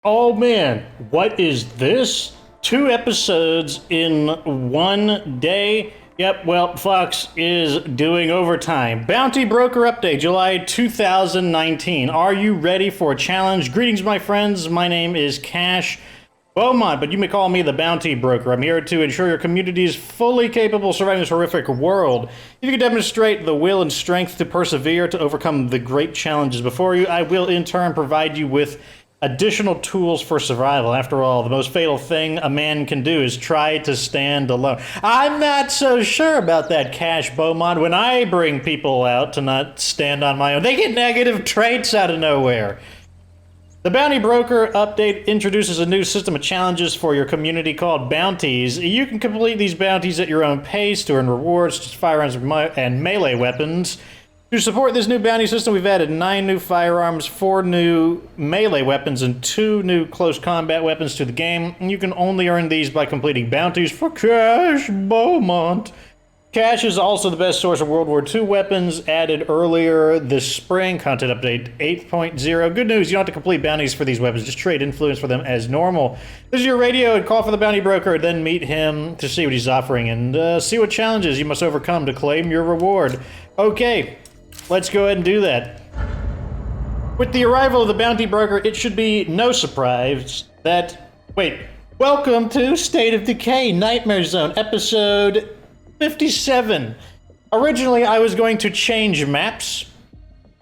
Oh man, what is this? Two episodes in one day? Yep, well, Fox is doing overtime. Bounty Broker Update, July 2019. Are you ready for a challenge? Greetings, my friends. My name is Cash Beaumont, but you may call me the Bounty Broker. I'm here to ensure your community is fully capable of surviving this horrific world. If you can demonstrate the will and strength to persevere to overcome the great challenges before you, I will in turn provide you with additional tools for survival. After all, the most fatal thing a man can do is try to stand alone. I'm not so sure about that, Cash Beaumont. When I bring people out to not stand on my own, they get negative traits out of nowhere. The Bounty Broker update introduces a new system of challenges for your community called bounties. You can complete these bounties at your own pace to earn rewards, such as firearms and melee weapons. To support this new bounty system, we've added 9 new firearms, 4 new melee weapons, and 2 new close combat weapons to the game. And you can only earn these by completing bounties for Cash Beaumont. Cash is also the best source of World War II weapons, added earlier this spring. Content update 8.0. Good news, you don't have to complete bounties for these weapons. Just trade influence for them as normal. This is your radio, and call for the Bounty Broker, then meet him to see what he's offering and see what challenges you must overcome to claim your reward. Okay. Let's go ahead and do that. With the arrival of the Bounty Broker, it should be no surprise that... Wait. Welcome to State of Decay, Nightmare Zone, episode 57. Originally, I was going to change maps,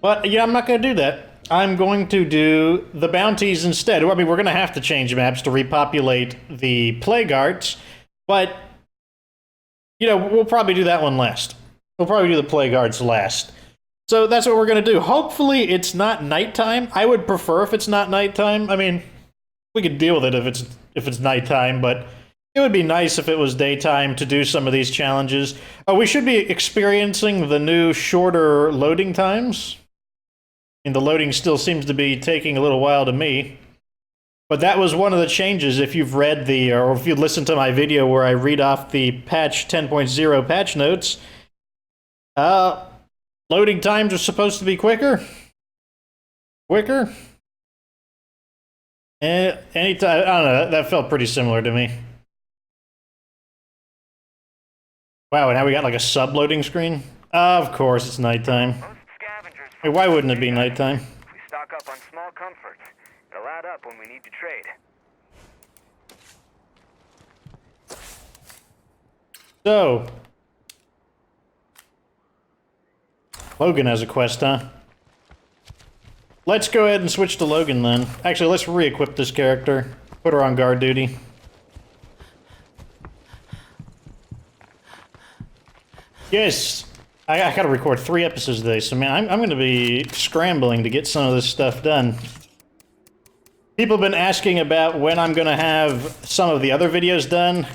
but yeah, I'm not going to do that. I'm going to do the bounties instead. I mean, we're going to have to change maps to repopulate the Plague Arts, but, you know, we'll probably do that one last. We'll probably do the Plague Arts last. So that's what we're going to do. Hopefully it's not nighttime. I would prefer if it's not nighttime. I mean, we could deal with it if it's nighttime, but it would be nice if it was daytime to do some of these challenges. We should be experiencing the new shorter loading times. And the loading still seems to be taking a little while to me. But that was one of the changes if you've read or if you listened to my video where I read off the patch 10.0 patch notes. Loading times are supposed to be quicker. Quicker? Anytime, I don't know, that felt pretty similar to me. Wow, and now we got like a sub-loading screen? Of course, it's nighttime. Hey, why wouldn't it be nighttime? We stock up on small comforts. It'll add up when we need to trade. So... Logan has a quest, huh? Let's go ahead and switch to Logan, then. Actually, let's re-equip this character. Put her on guard duty. Yes! I gotta record 3 episodes today, so man, I'm gonna be scrambling to get some of this stuff done. People have been asking about when I'm gonna have some of the other videos done.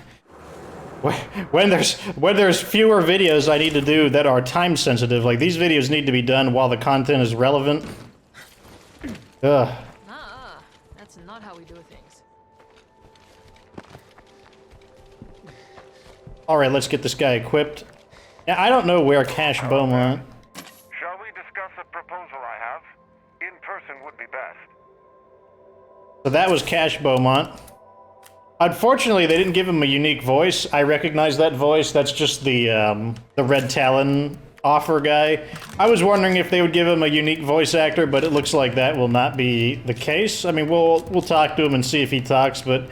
When there's fewer videos I need to do that are time sensitive, like these videos need to be done while the content is relevant. Ugh. That's not how we do things. Alright, let's get this guy equipped. Now, I don't know where Cash Beaumont... Shall we discuss a proposal I have? In person would be best. So that was Cash Beaumont. Unfortunately, they didn't give him a unique voice. I recognize that voice. That's just the Red Talon offer guy. I was wondering if they would give him a unique voice actor, but it looks like that will not be the case. I mean, we'll talk to him and see if he talks, but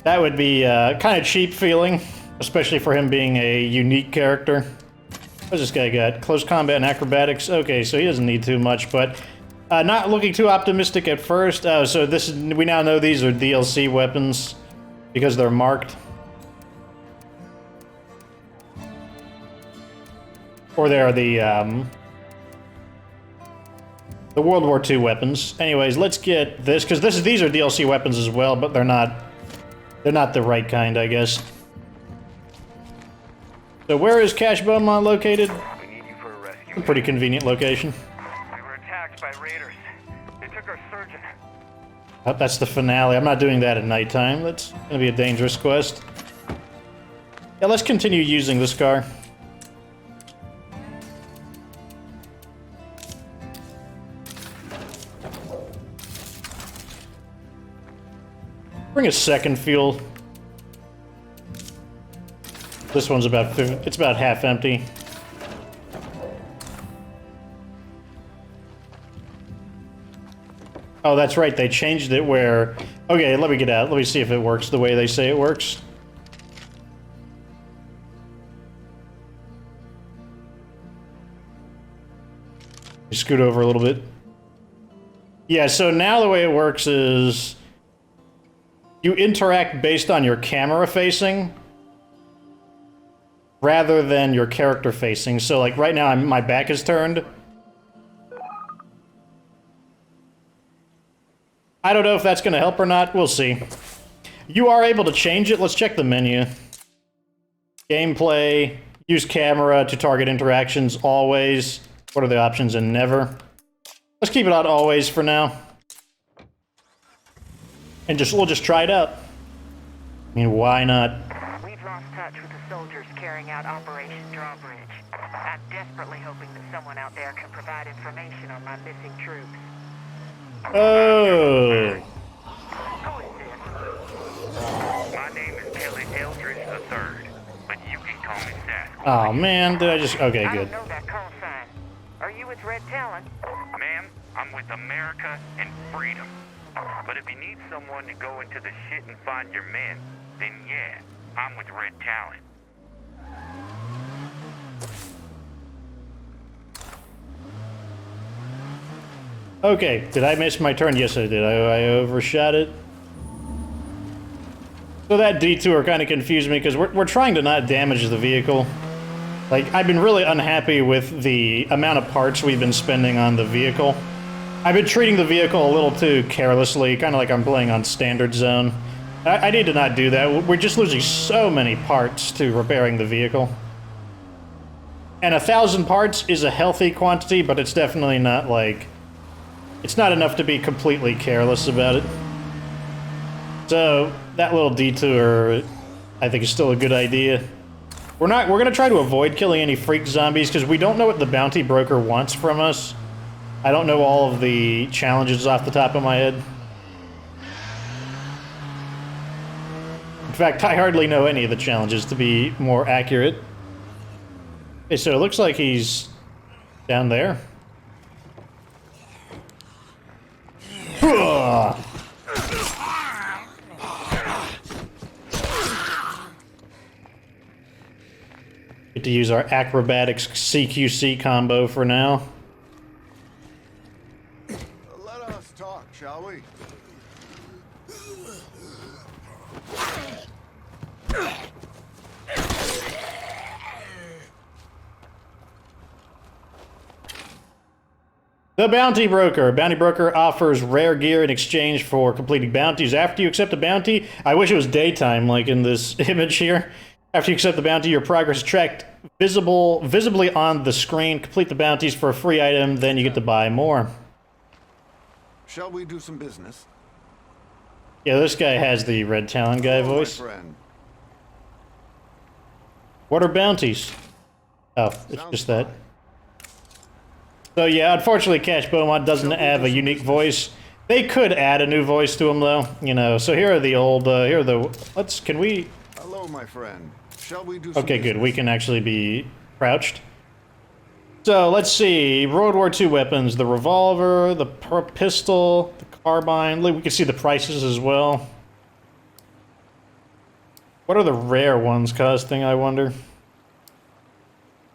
that would be kind of cheap feeling, especially for him being a unique character. What's this guy got? Close combat and acrobatics. Okay, so he doesn't need too much, but not looking too optimistic at first. So we now know these are DLC weapons. Because they're marked. Or they're the World War II weapons. Anyways, let's get this, because these are DLC weapons as well, but they're not the right kind, I guess. So where is Cash Beaumont located? We need you for a rescue. A pretty convenient location. We were attacked by raiders. They took our surgeon. Oh, that's the finale. I'm not doing that at nighttime. That's gonna be a dangerous quest. Yeah, let's continue using this car. Bring a second fuel. This one's it's about half empty. Oh, that's right, they changed it where... Okay, let me get out. Let me see if it works the way they say it works. Scoot over a little bit. Yeah, so now the way it works is... You interact based on your camera facing, rather than your character facing. So, like, right now, my back is turned. I don't know if that's going to help or not. We'll see. You are able to change it. Let's check the menu. Gameplay. Use camera to target interactions. Always. What are the options in never? Let's keep it on always for now. And we'll just try it out. I mean, why not? We've lost touch with the soldiers carrying out Operation Drawbridge. I'm desperately hoping that someone out there can provide information on my missing troops. Oh. Who is this? My name is Kelly Eldridge III, but you can call me Sasquatch. Oh, man. Did I just... Okay, I good. don't know that call sign. Are you with Red Talon? Ma'am, I'm with America and freedom. But if you need someone to go into the shit and find your men, then yeah, I'm with Red Talon. Okay, did I miss my turn? Yes, I did. I overshot it. So that detour kind of confused me, because we're trying to not damage the vehicle. Like, I've been really unhappy with the amount of parts we've been spending on the vehicle. I've been treating the vehicle a little too carelessly, kind of like I'm playing on standard zone. I need to not do that. We're just losing so many parts to repairing the vehicle. And 1,000 parts is a healthy quantity, but it's definitely not like... It's not enough to be completely careless about it. So, that little detour, I think, is still a good idea. We're gonna try to avoid killing any freak zombies, because we don't know what the bounty broker wants from us. I don't know all of the challenges off the top of my head. In fact, I hardly know any of the challenges, to be more accurate. Okay, so it looks like he's down there. Get to use our acrobatics CQC combo for now. Let us talk, shall we? The Bounty Broker. Bounty Broker offers rare gear in exchange for completing bounties. After you accept a bounty, I wish it was daytime like in this image here. After you accept the bounty, your progress is tracked visibly on the screen. Complete the bounties for a free item, then you get to buy more. Shall we do some business? Yeah, this guy has the Red Talon guy Hello, voice. my friend. What are bounties? Oh, it's Sounds just that. fine. So yeah, unfortunately, Cash Beaumont doesn't have a unique voice. They could add a new voice to him, though. You know, so here are the old, can we... Hello, my friend. Shall we do some Okay, good. business? We can actually be crouched. So, let's see. World War II weapons. The revolver, the pistol, the carbine. Look, we can see the prices as well. What are the rare ones costing, I wonder?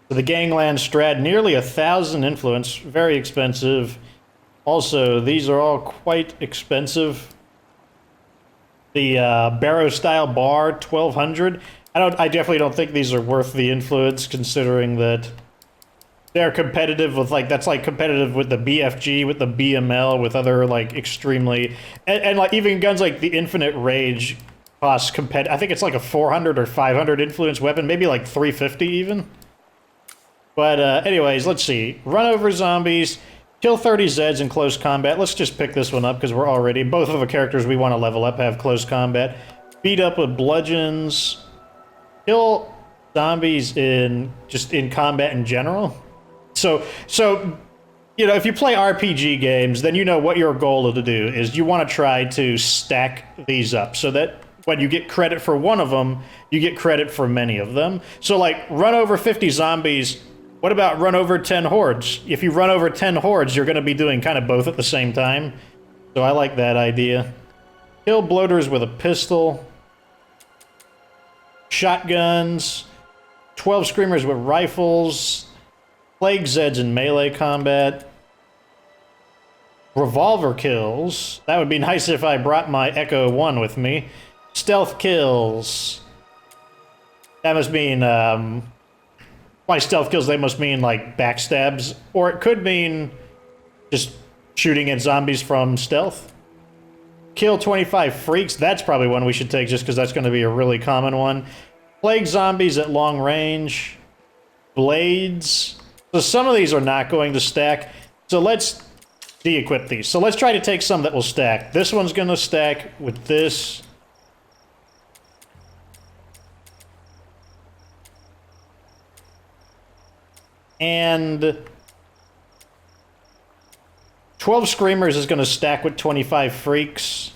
So the Gangland Strat, nearly 1,000 influence. Very expensive. Also, these are all quite expensive. The Barrow-style bar, 1,200. I definitely don't think these are worth the influence, considering that they're competitive with, like, that's like competitive with the BFG, with the BML, with other, like, extremely, and like, even guns like the Infinite Rage cost I think it's like a 400 or 500 influence weapon, maybe like 350 even. But, anyways, let's see. Run over zombies, kill 30 Zeds in close combat. Let's just pick this one up, because we're already, both of the characters we want to level up have close combat. Beat up with bludgeons. Kill zombies in combat in general. So you know, if you play RPG games, then you know what your goal to do is. You want to try to stack these up so that when you get credit for one of them, you get credit for many of them. So, like, run over 50 zombies. What about run over 10 hordes? If you run over 10 hordes, you're going to be doing kind of both at the same time. So I like that idea. Kill bloaters with a pistol. Shotguns. 12 screamers with rifles. Plague Zeds in melee combat. Revolver kills. That would be nice if I brought my Echo 1 with me. Stealth kills. That must mean, by stealth kills, they must mean, like, backstabs. Or it could mean just shooting at zombies from stealth. Kill 25 freaks. That's probably one we should take just because that's going to be a really common one. Plague zombies at long range. Blades. So some of these are not going to stack. So let's de-equip these. So let's try to take some that will stack. This one's going to stack with this. And 12 screamers is going to stack with 25 freaks.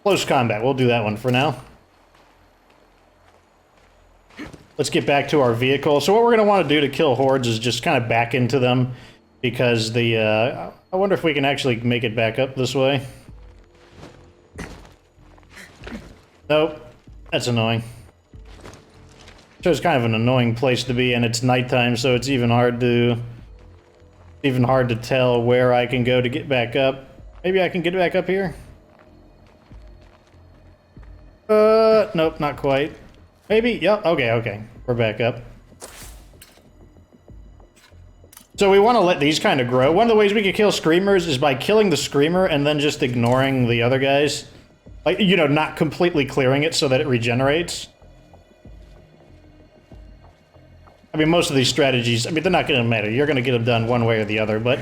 Close combat. We'll do that one for now. Let's get back to our vehicle. So what we're going to want to do to kill hordes is just kind of back into them, because the, I wonder if we can actually make it back up this way. Nope. That's annoying. So it's kind of an annoying place to be, and it's nighttime, so it's even hard to tell where I can go to get back up. Maybe I can get back up here? Nope, not quite. Maybe? Yep, okay. We're back up. So we want to let these kind of grow. One of the ways we could kill screamers is by killing the screamer and then just ignoring the other guys. Like, you know, not completely clearing it so that it regenerates. I mean, most of these strategies, I mean, they're not going to matter. You're going to get them done one way or the other, but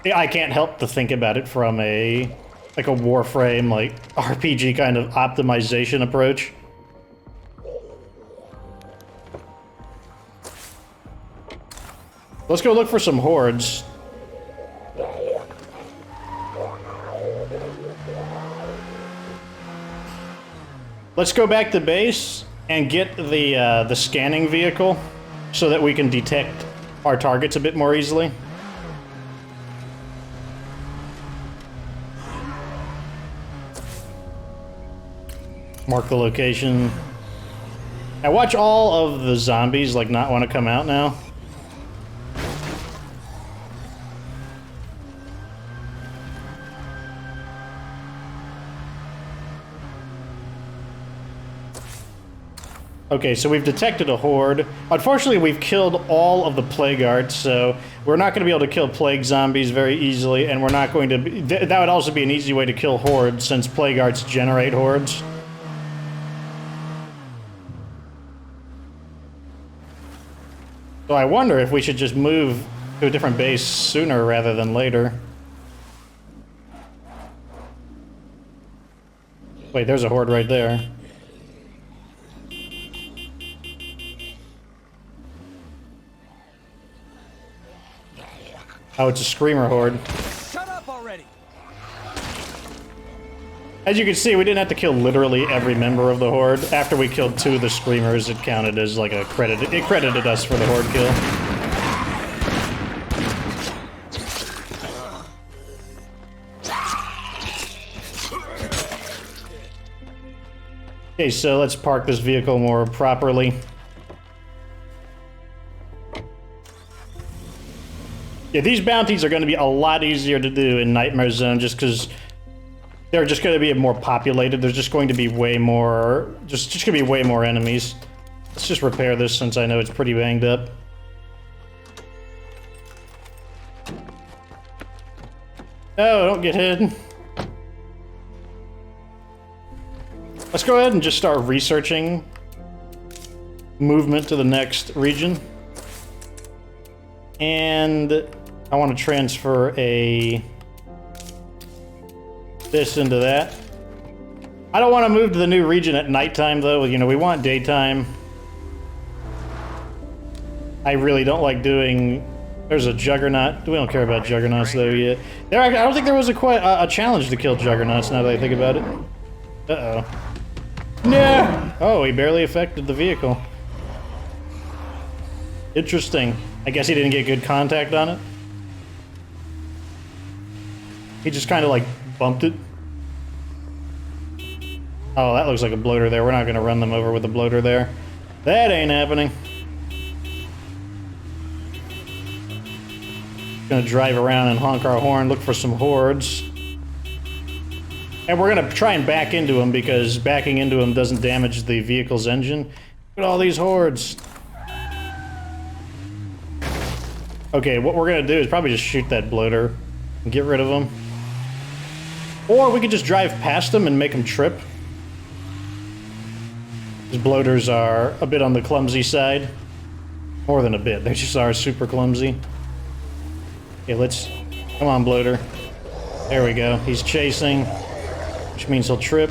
I can't help to think about it from a Warframe, like, RPG kind of optimization approach. Let's go look for some hordes. Let's go back to base and get the scanning vehicle so that we can detect our targets a bit more easily. Mark the location. Now watch all of the zombies like not want to come out now. Okay, so we've detected a horde. Unfortunately, we've killed all of the plague arts, so we're not going to be able to kill plague zombies very easily, and we're not going to be... That would also be an easy way to kill hordes, since plague arts generate hordes. So I wonder if we should just move to a different base sooner rather than later. Wait, there's a horde right there. Oh, it's a screamer horde. Shut up already. As you can see, we didn't have to kill literally every member of the horde. After we killed 2 of the screamers, it counted as like a credit. It credited us for the horde kill. Okay, so let's park this vehicle more properly. Yeah, these bounties are going to be a lot easier to do in Nightmare Zone just because they're just going to be more populated. There's just going to be way more... Just going to be way more enemies. Let's just repair this since I know it's pretty banged up. No, don't get hit. Let's go ahead and just start researching movement to the next region. And I want to transfer this into that. I don't want to move to the new region at nighttime, though. You know, we want daytime. I really don't like doing... There's a Juggernaut. We don't care about Juggernauts, though, yet. I don't think there was a challenge to kill Juggernauts, now that I think about it. Uh-oh. No! Oh, he barely affected the vehicle. Interesting. I guess he didn't get good contact on it. He just kind of, like, bumped it. Oh, that looks like a bloater there. We're not going to run them over with a bloater there. That ain't happening. Gonna drive around and honk our horn, look for some hordes. And we're gonna try and back into them because backing into them doesn't damage the vehicle's engine. Look at all these hordes. Okay, what we're gonna do is probably just shoot that bloater and get rid of them. Or we could just drive past them and make them trip. These bloaters are a bit on the clumsy side. More than a bit, they just are super clumsy. Okay, let's... Come on, bloater. There we go. He's chasing, which means he'll trip.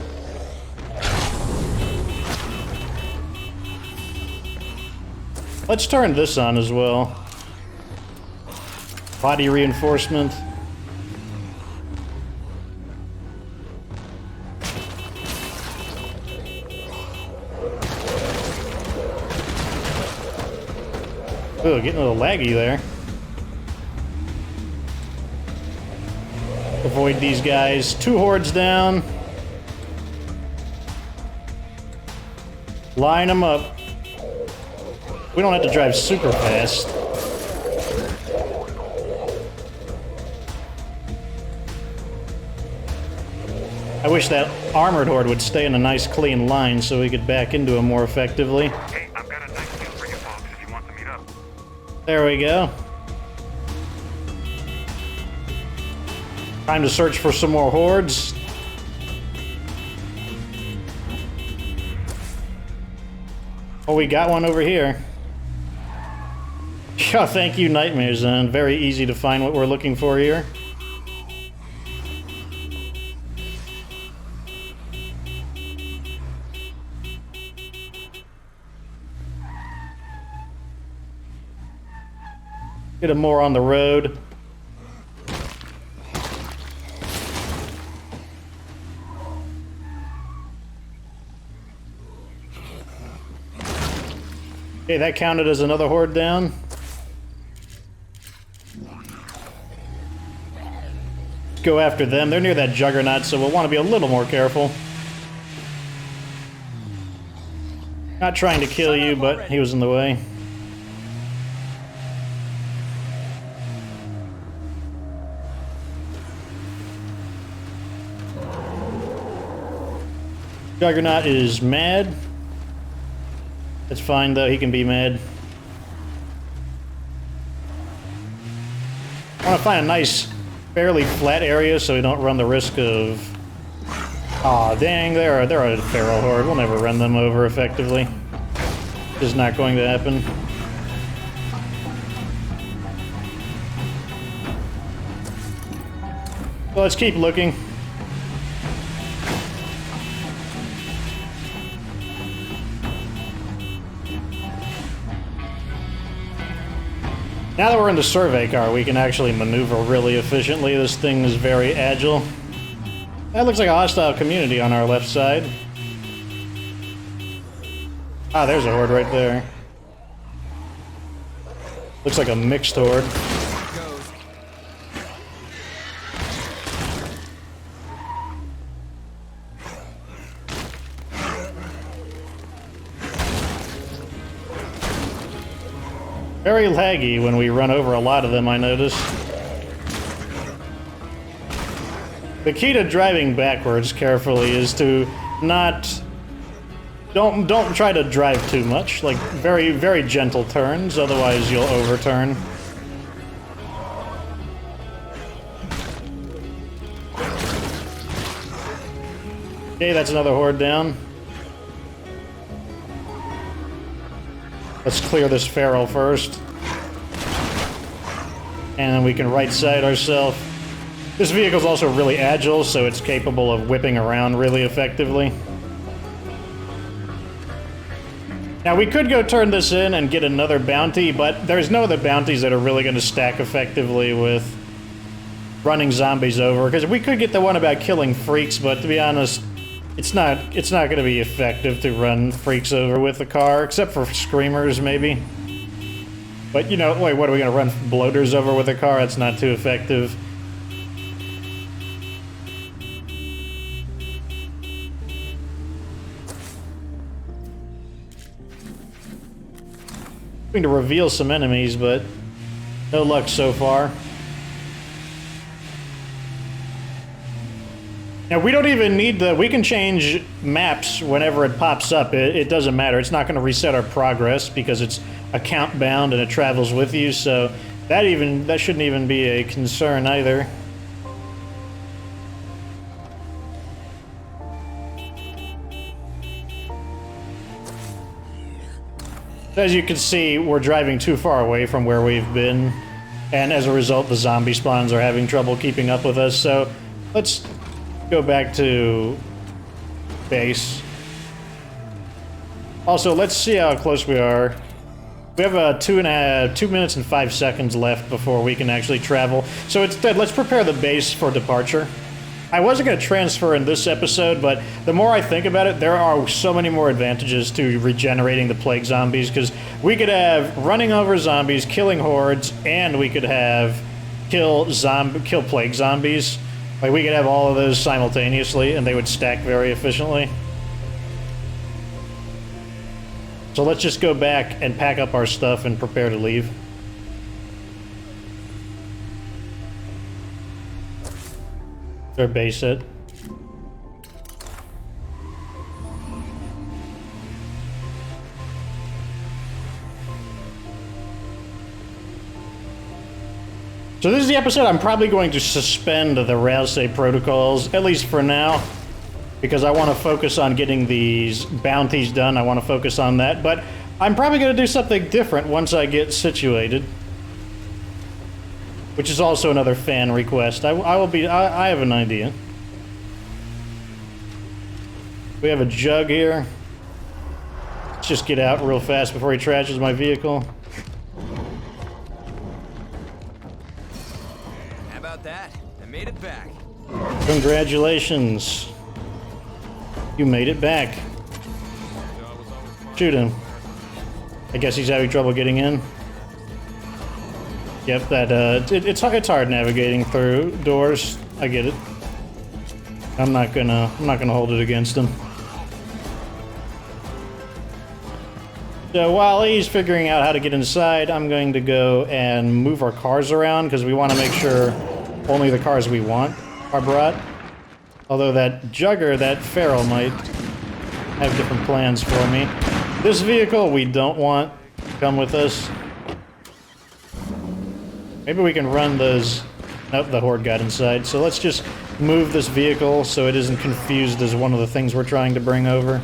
Let's turn this on as well. Body reinforcement. Ooh, getting a little laggy there. Avoid these guys. 2 hordes down. Line them up. We don't have to drive super fast. I wish that armored horde would stay in a nice clean line so we could back into them more effectively. Hey, I've got a nice deal for you folks if you want to meet up. There we go. Time to search for some more hordes. Oh, we got one over here. Oh, thank you, Nightmare Zone. Very easy to find what we're looking for here. Get him more on the road. Okay, that counted as another horde down. Go after them. They're near that Juggernaut, so we'll want to be a little more careful. Not trying to kill you, but he was in the way. Juggernaut is mad. That's fine, though. He can be mad. I want to find a nice, fairly flat area so we don't run the risk of... Aw, dang, they're a feral horde. We'll never run them over effectively. Just not going to happen. Well, let's keep looking. Now that we're in the survey car, we can actually maneuver really efficiently. This thing is very agile. That looks like a hostile community on our left side. Ah, there's a horde right there. Looks like a mixed horde. Very laggy when we run over a lot of them, I notice. The key to driving backwards carefully is to not... Don't try to drive too much. Like, very, very gentle turns, otherwise you'll overturn. Okay, that's another horde down. Let's clear this feral first. And then we can right side ourselves. This vehicle's also really agile, so it's capable of whipping around really effectively. Now, we could go turn this in and get another bounty, but there's no other bounties that are really going to stack effectively with running zombies over. Because we could get the one about killing freaks, but to be honest, it's not going to be effective to run freaks over with a car, except for screamers, maybe. But, you know, wait, what, are we going to run bloaters over with a car? That's not too effective. To reveal some enemies, but no luck so far. Now, we don't even need the... We can change maps whenever it pops up. It doesn't matter. It's not going to reset our progress because it's account bound and it travels with you, so that shouldn't even be a concern either. As you can see, we're driving too far away from where we've been, and as a result, the zombie spawns are having trouble keeping up with us, so let's go back to base. Also, let's see how close we are. We have 2 minutes and 5 seconds left before we can actually travel, so instead, let's prepare the base for departure. I wasn't going to transfer in this episode, but the more I think about it, there are so many more advantages to regenerating the plague zombies, because we could have running over zombies, killing hordes, and we could have kill plague zombies. Like, we could have all of those simultaneously, and they would stack very efficiently. So let's just go back and pack up our stuff and prepare to leave. Their base set. So this is the episode I'm probably going to suspend the Railsay protocols, at least for now, because I want to focus on getting these bounties done. I want to focus on that, but I'm probably going to do something different once I get situated. Which is also another fan request. I have an idea. We have a jug here. Let's just get out real fast before he trashes my vehicle. How about that? I made it back. Congratulations. You made it back. Shoot him. I guess he's having trouble getting in. Yep, it's hard navigating through doors. I get it. I'm not gonna hold it against him. So while he's figuring out how to get inside, I'm going to go and move our cars around because we want to make sure only the cars we want are brought. Although that jugger, that feral, might have different plans for me. This vehicle we don't want to come with us. Maybe we can run those... Nope, the horde got inside. So let's just move this vehicle so it isn't confused as one of the things we're trying to bring over.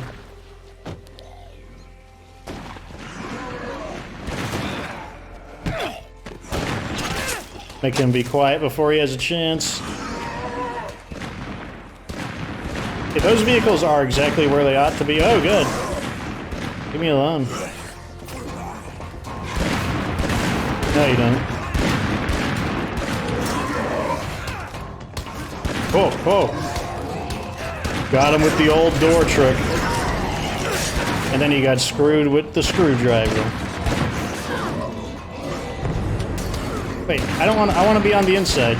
Make him be quiet before he has a chance. Okay, those vehicles are exactly where they ought to be. Oh, good. Leave me alone. No, you don't. Oh, oh. Got him with the old door trick. And then he got screwed with the screwdriver. Wait, I want to be on the inside.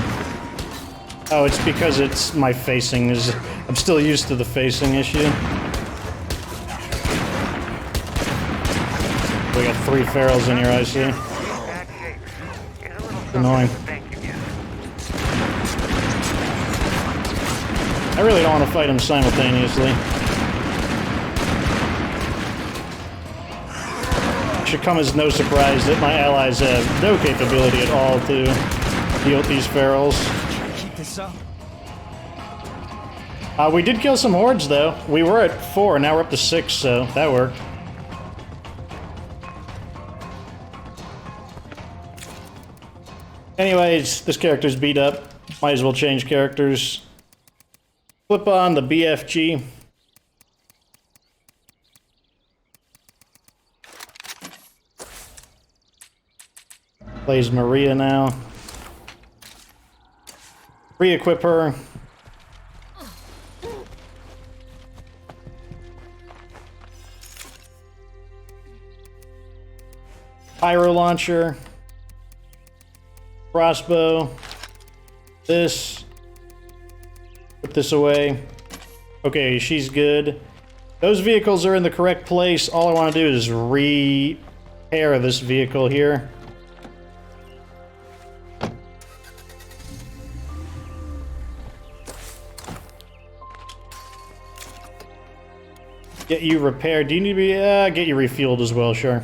Oh, it's because it's my facing is... I'm still used to the facing issue. We got 3 ferals in here, I see. Annoying. I really don't want to fight him simultaneously. It should come as no surprise that my allies have no capability at all to deal with these ferals. Keep this up. We did kill some hordes, though. We were at 4, now we're up to 6, so that worked. Anyways, this character's beat up. Might as well change characters. Flip on the BFG. Plays Maria now. Re-equip her. Pyro launcher. Crossbow. This. Put this away. Okay, she's good. Those vehicles are in the correct place. All I want to do is repair this vehicle here. Get you repaired. Do you need to be... get you refueled as well, sure.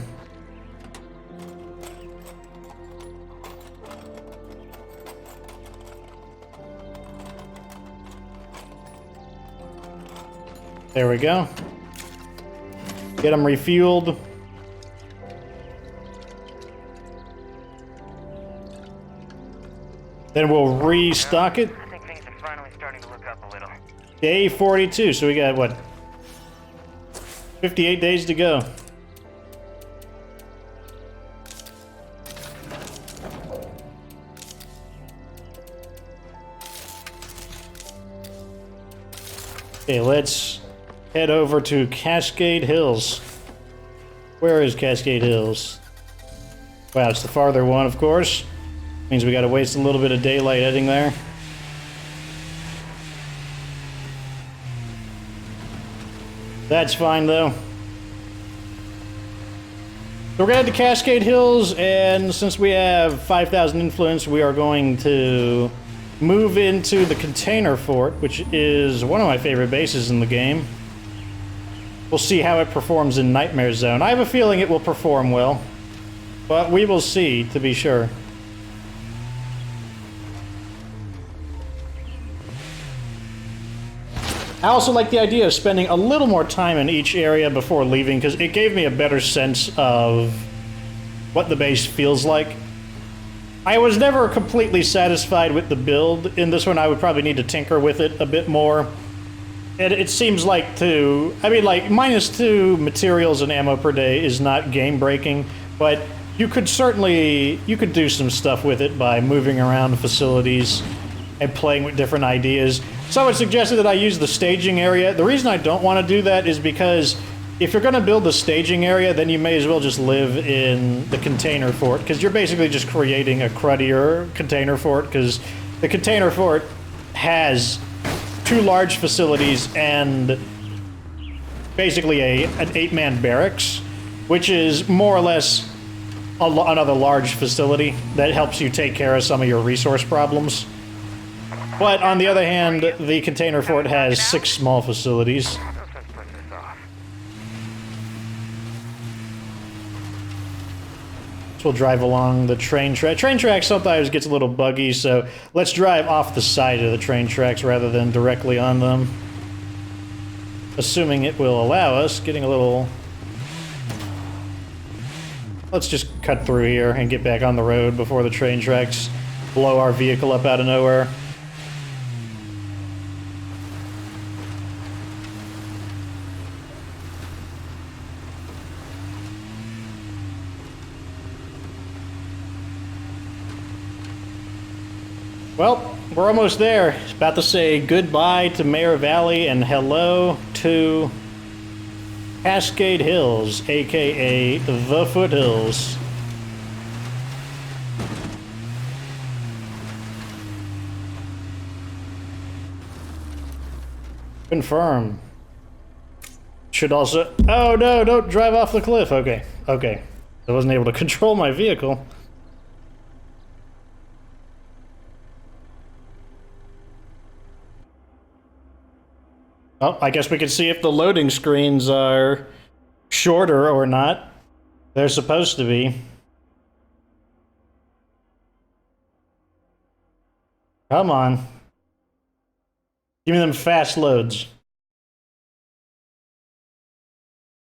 There we go. Get them refueled. Then we'll restock it. I think things are finally starting to look up a little. Day 42, so we got, what, 58 days to go. Okay, let's head over to Cascade Hills. Where is Cascade Hills? Wow, it's the farther one, of course. Means we gotta waste a little bit of daylight heading there. That's fine, though. So we're gonna head to Cascade Hills, and since we have 5,000 influence, we are going to move into the container fort, which is one of my favorite bases in the game. We'll see how it performs in Nightmare Zone. I have a feeling it will perform well, but we will see, to be sure. I also like the idea of spending a little more time in each area before leaving, because it gave me a better sense of what the base feels like. I was never completely satisfied with the build. In this one, I would probably need to tinker with it a bit more. And it seems like I mean, like, -2 materials and ammo per day is not game-breaking, but you could do some stuff with it by moving around facilities and playing with different ideas. Someone suggested that I use the staging area. The reason I don't want to do that is because if you're going to build the staging area, then you may as well just live in the container fort, because you're basically just creating a cruddier container fort, because the container fort has 2 large facilities and basically an 8-man barracks, which is more or less another large facility that helps you take care of some of your resource problems. But on the other hand, the container fort has 6 small facilities. So let's put this off. So we'll drive along the train track. Train track sometimes gets a little buggy, so let's drive off the side of the train tracks rather than directly on them. Assuming it will allow us, getting a little... Let's just cut through here and get back on the road before the train tracks blow our vehicle up out of nowhere. Well, we're almost there. About to say goodbye to Mare Valley and hello to Cascade Hills, aka the Foothills. Confirm. Should also... Oh no, don't drive off the cliff. Okay, okay. I wasn't able to control my vehicle. Oh, I guess we can see if the loading screens are shorter or not. They're supposed to be. Come on. Give me them fast loads.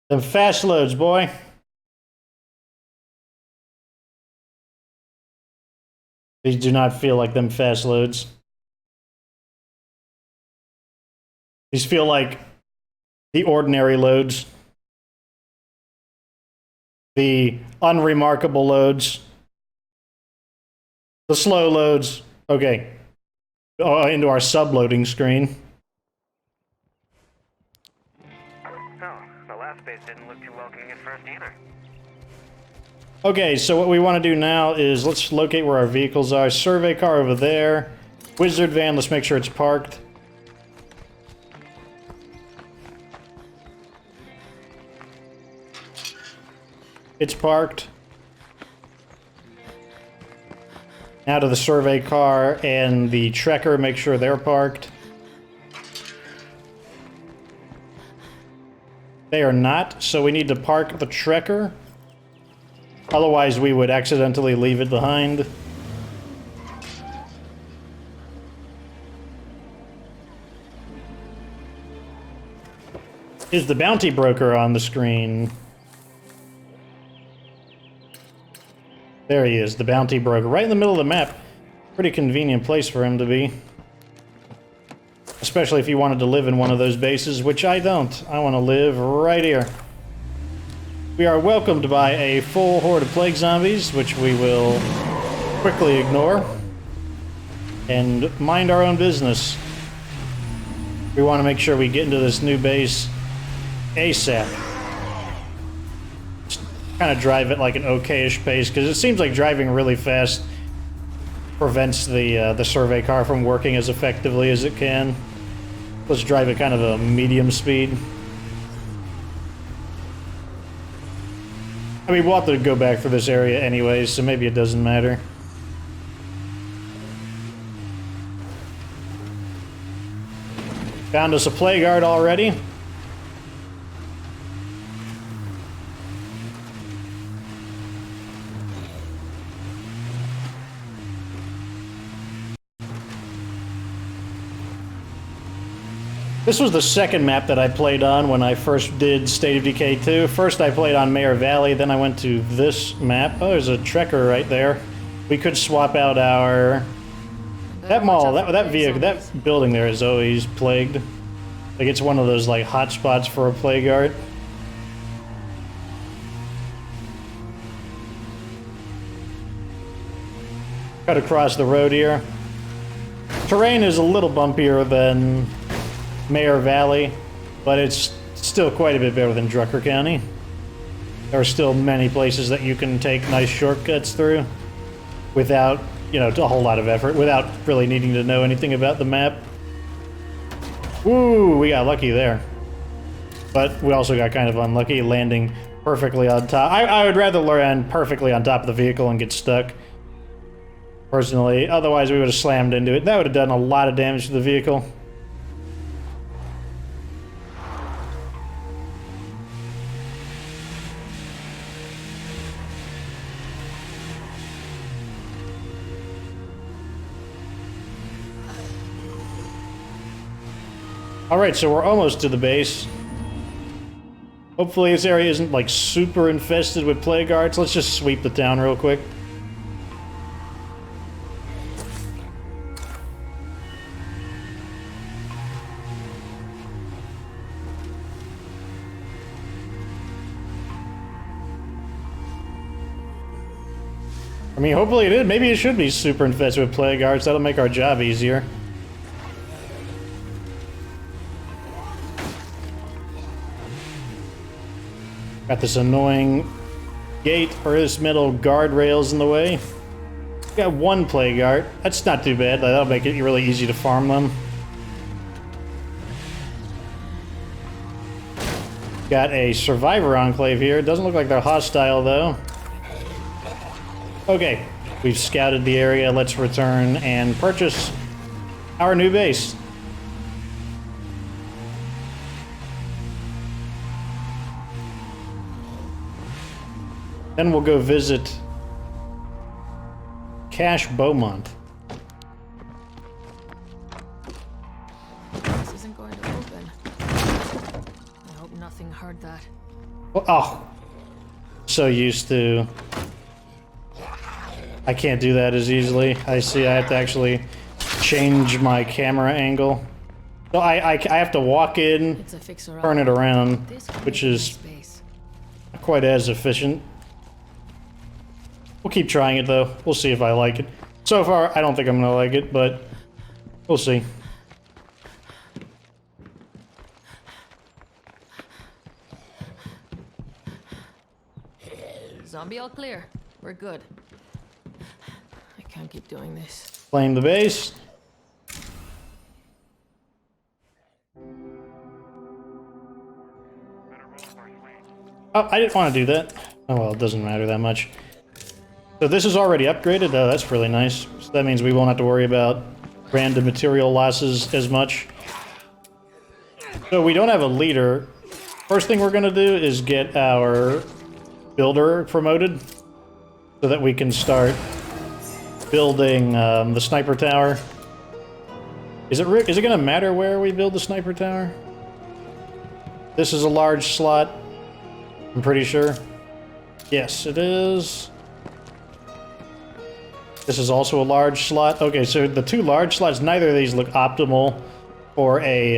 Them fast loads, boy. These do not feel like them fast loads. These feel like the ordinary loads. The unremarkable loads. The slow loads. Okay. Into our subloading screen. Oh, the last base didn't look too welcoming at first either. Okay, so what we want to do now is let's locate where our vehicles are. Survey car over there. Wizard van, let's make sure it's parked. It's parked. Now to the survey car and the trekker, make sure they're parked. They are not, so we need to park the trekker. Otherwise, we would accidentally leave it behind. Is the bounty broker on the screen? There he is, the bounty broker, right in the middle of the map. Pretty convenient place for him to be. Especially if you wanted to live in one of those bases, which I don't. I want to live right here. We are welcomed by a full horde of plague zombies, which we will quickly ignore. And mind our own business. We want to make sure we get into this new base ASAP. Kind of drive it like an okay-ish pace, because it seems like driving really fast prevents the survey car from working as effectively as it can. Let's drive it kind of a medium speed. I mean, we'll have to go back through this area anyways, so maybe it doesn't matter. Found us a plague guard already. This was the second map that I played on when I first did State of Decay 2. First I played on Mayor Valley, then I went to this map. Oh, there's a trekker right there. We could swap out our... That mall, that vehicle, that building there is always plagued. Like it's one of those like hot spots for a plague guard. Cut across the road here. Terrain is a little bumpier than Mayor Valley, but it's still quite a bit better than Drucker County. There are still many places that you can take nice shortcuts through without, you know, a whole lot of effort, without really needing to know anything about the map. Woo, we got lucky there. But we also got kind of unlucky landing perfectly on top. I would rather land perfectly on top of the vehicle and get stuck, personally. Otherwise, we would have slammed into it. That would have done a lot of damage to the vehicle. Alright, so we're almost to the base. Hopefully this area isn't like super infested with plague guards. Let's just sweep the town real quick. I mean, hopefully it is. Maybe it should be super infested with plague guards. That'll make our job easier. Got this annoying gate, or this metal guardrails in the way. Got one plague guard. That's not too bad. That'll make it really easy to farm them. Got a survivor enclave here. Doesn't look like they're hostile, though. Okay, we've scouted the area. Let's return and purchase our new base. Then we'll go visit Cache Beaumont. This isn't going to open. I hope nothing heard that. Oh, so used to. I can't do that as easily. I see I have to actually change my camera angle. So I have to walk in, turn it around, which is not quite as efficient. We'll keep trying it though. We'll see if I like it. So far, I don't think I'm gonna like it, but we'll see. Zombie all clear. We're good. I can't keep doing this. Claim the base. Oh, I didn't want to do that. Oh well, it doesn't matter that much. So this is already upgraded. Oh, that's really nice. So that means we won't have to worry about random material losses as much. So we don't have a leader. First thing we're gonna do is get our builder promoted so that we can start building the sniper tower. Is it gonna matter where we build the sniper tower? This is a large slot, I'm pretty sure. Yes, it is. This is also a large slot. Okay, so the two large slots, neither of these look optimal for a,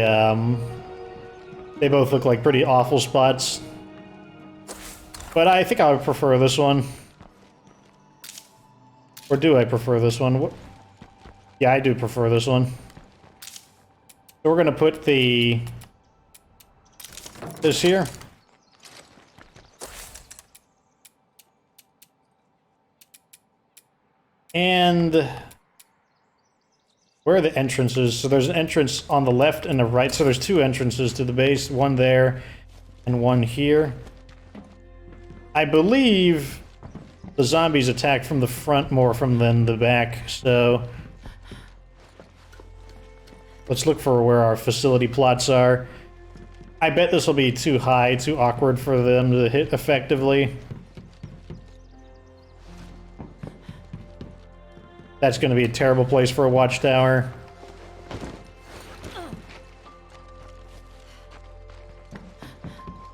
they both look like pretty awful spots. But I think I would prefer this one. Or do I prefer this one? Yeah, I do prefer this one. So we're gonna put this here. And where are the entrances? So there's an entrance on the left and the right. So there's two entrances to the base, one there and one here. I believe the zombies attack from the front more than the back, so let's look for where our facility plots are. I bet this will be too high, too awkward for them to hit effectively. That's going to be a terrible place for a watchtower.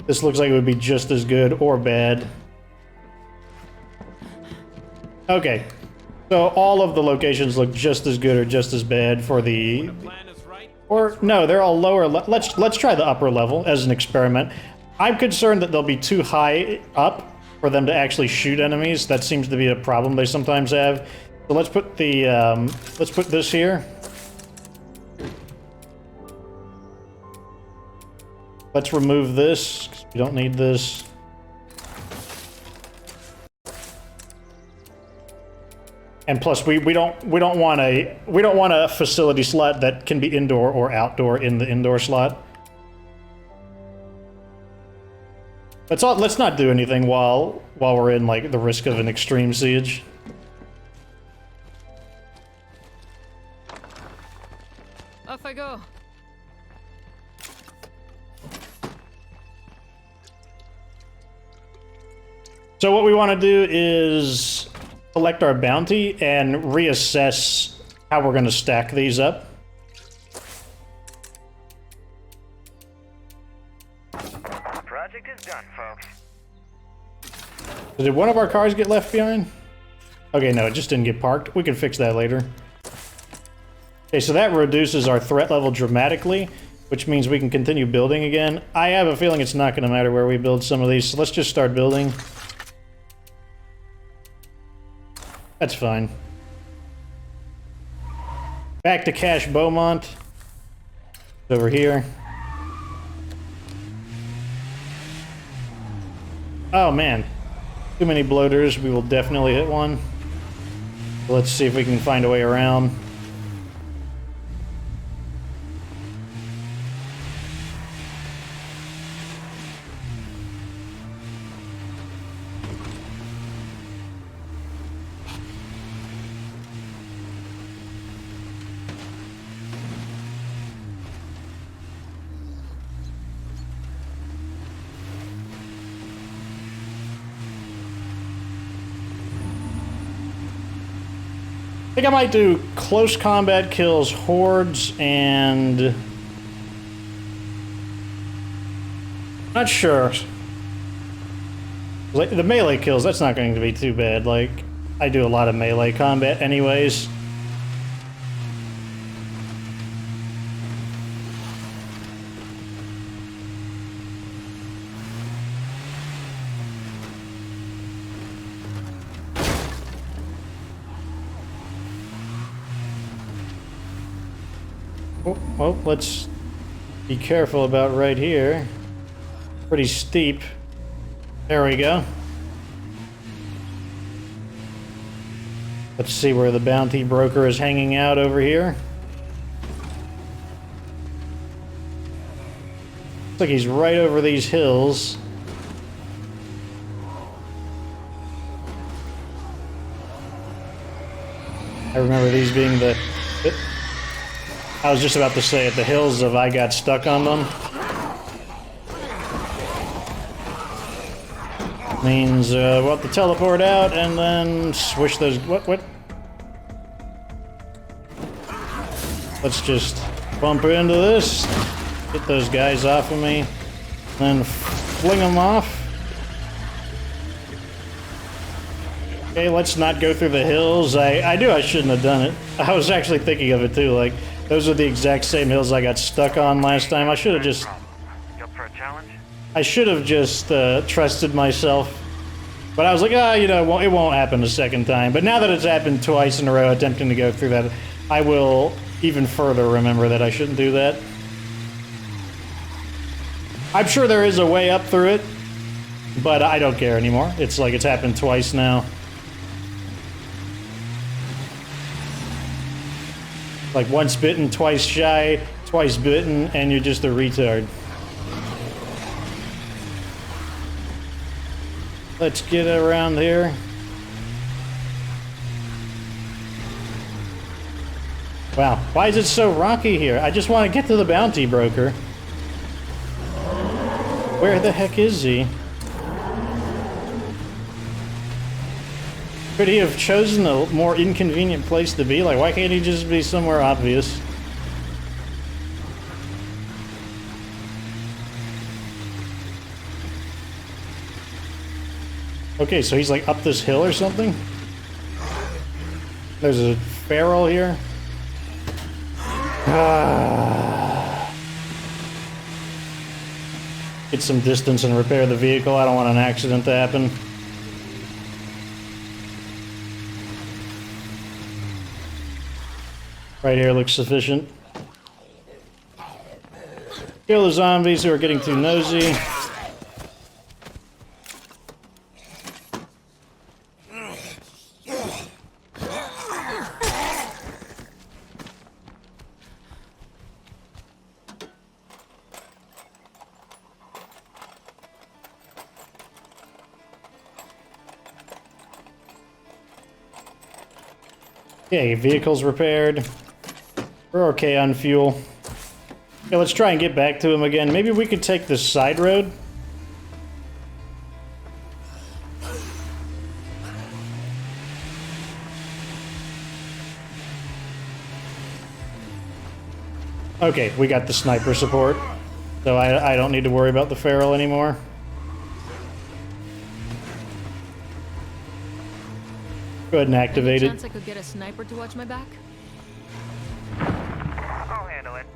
This looks like it would be just as good or bad. Okay, so all of the locations look just as good or just as bad for the... Or, no, they're all lower... Let's try the upper level as an experiment. I'm concerned that they'll be too high up for them to actually shoot enemies. That seems to be a problem they sometimes have. So let's put the, let's put this here. Let's remove this, 'cause we don't need this. And plus, we don't want a facility slot that can be indoor or outdoor in the indoor slot. Let's not do anything while we're in like the risk of an extreme siege. Off I go. So what we want to do is collect our bounty and reassess how we're going to stack these up. Project is done, folks. Did one of our cars get left behind? Okay, no, it just didn't get parked. We can fix that later. Okay, so that reduces our threat level dramatically, which means we can continue building again. I have a feeling it's not going to matter where we build some of these, so let's just start building. That's fine. Back to Cache Beaumont. Over here. Oh man. Too many bloaters. We will definitely hit one. Let's see if we can find a way around. I think I might do close combat kills, hordes, and... Not sure. Like, the melee kills, that's not going to be too bad. Like, I do a lot of melee combat anyways. Oh, well, let's be careful about right here. Pretty steep. There we go. Let's see where the bounty broker is hanging out over here. Looks like he's right over these hills. I remember these being the... I was just about to say it, the hills of I got stuck on them. Means we'll have to teleport out and then swish those... What? Let's just bump into this. Get those guys off of me. Then fling them off. Okay, let's not go through the hills. I knew I shouldn't have done it. I was actually thinking of it too, like, those are the exact same hills I got stuck on last time. I should have just... You up for a challenge? I should have just trusted myself. But I was like, you know, it won't happen a second time. But now that it's happened twice in a row attempting to go through that, I will even further remember that I shouldn't do that. I'm sure there is a way up through it, but I don't care anymore. It's like it's happened twice now. Like once bitten, twice shy, twice bitten, and you're just a retard. Let's get around here. Wow, why is it so rocky here? I just want to get to the bounty broker. Where the heck is he? Could he have chosen a more inconvenient place to be? Like, why can't he just be somewhere obvious? Okay, so he's like up this hill or something? There's a feral here. Get some distance and repair the vehicle. I don't want an accident to happen. Right here looks sufficient. Kill the zombies who are getting too nosy. Okay, vehicle's repaired. We're okay on fuel. Okay, let's try and get back to him again. Maybe we could take this side road. Okay, we got the sniper support, so I don't need to worry about the feral anymore. Go ahead and activate it. Chance I could get a sniper to watch my back? I'll handle it.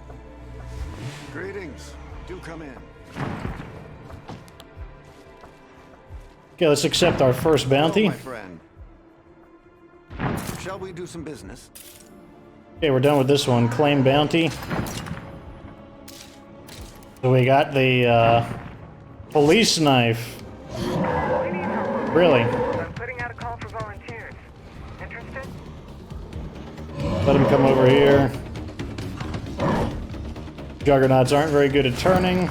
Greetings. Do come in. Okay, let's accept our first bounty. Hello, my friend. Shall we do some business? Okay, we're done with this one. Claim bounty. So we got the police knife. Really? I'm putting out a call for volunteers. Interested? Let him come over here. Juggernauts aren't very good at turning.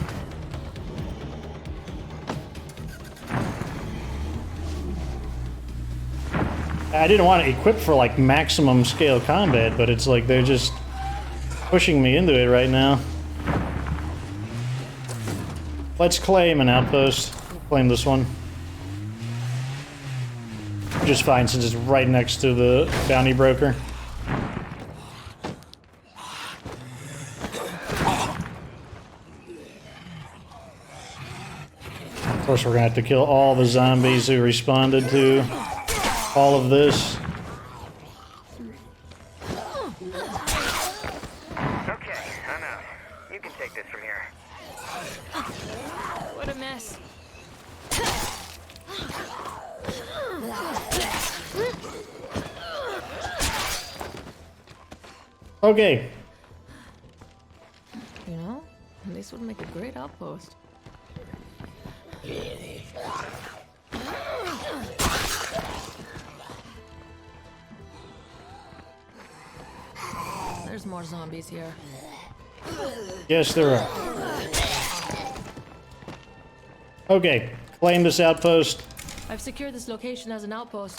I didn't want to equip for like maximum scale combat, but it's like they're just pushing me into it right now. Let's claim an outpost. Claim this one. Just fine since it's right next to the bounty broker. Of course, we're gonna have to kill all the zombies who responded to all of this. Okay, enough. You can take this from here. What a mess. Okay. You know, this would make a great outpost. There's more zombies here. Yes, there are. Okay, claim this outpost. I've secured this location as an outpost.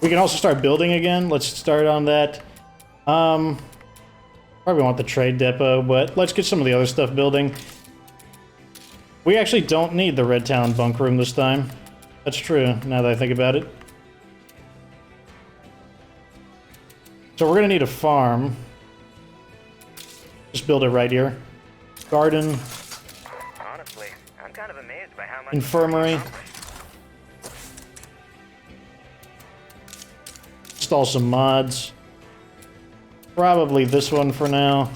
We can also start building again. Let's start on that. Probably want the trade depot, but let's get some of the other stuff building. We actually don't need the Red Town bunk room this time. That's true, now that I think about it. So we're gonna need a farm. Just build it right here. Garden. Honestly, I'm kind of amazed by how much Infirmary. Install some mods. Probably this one for now.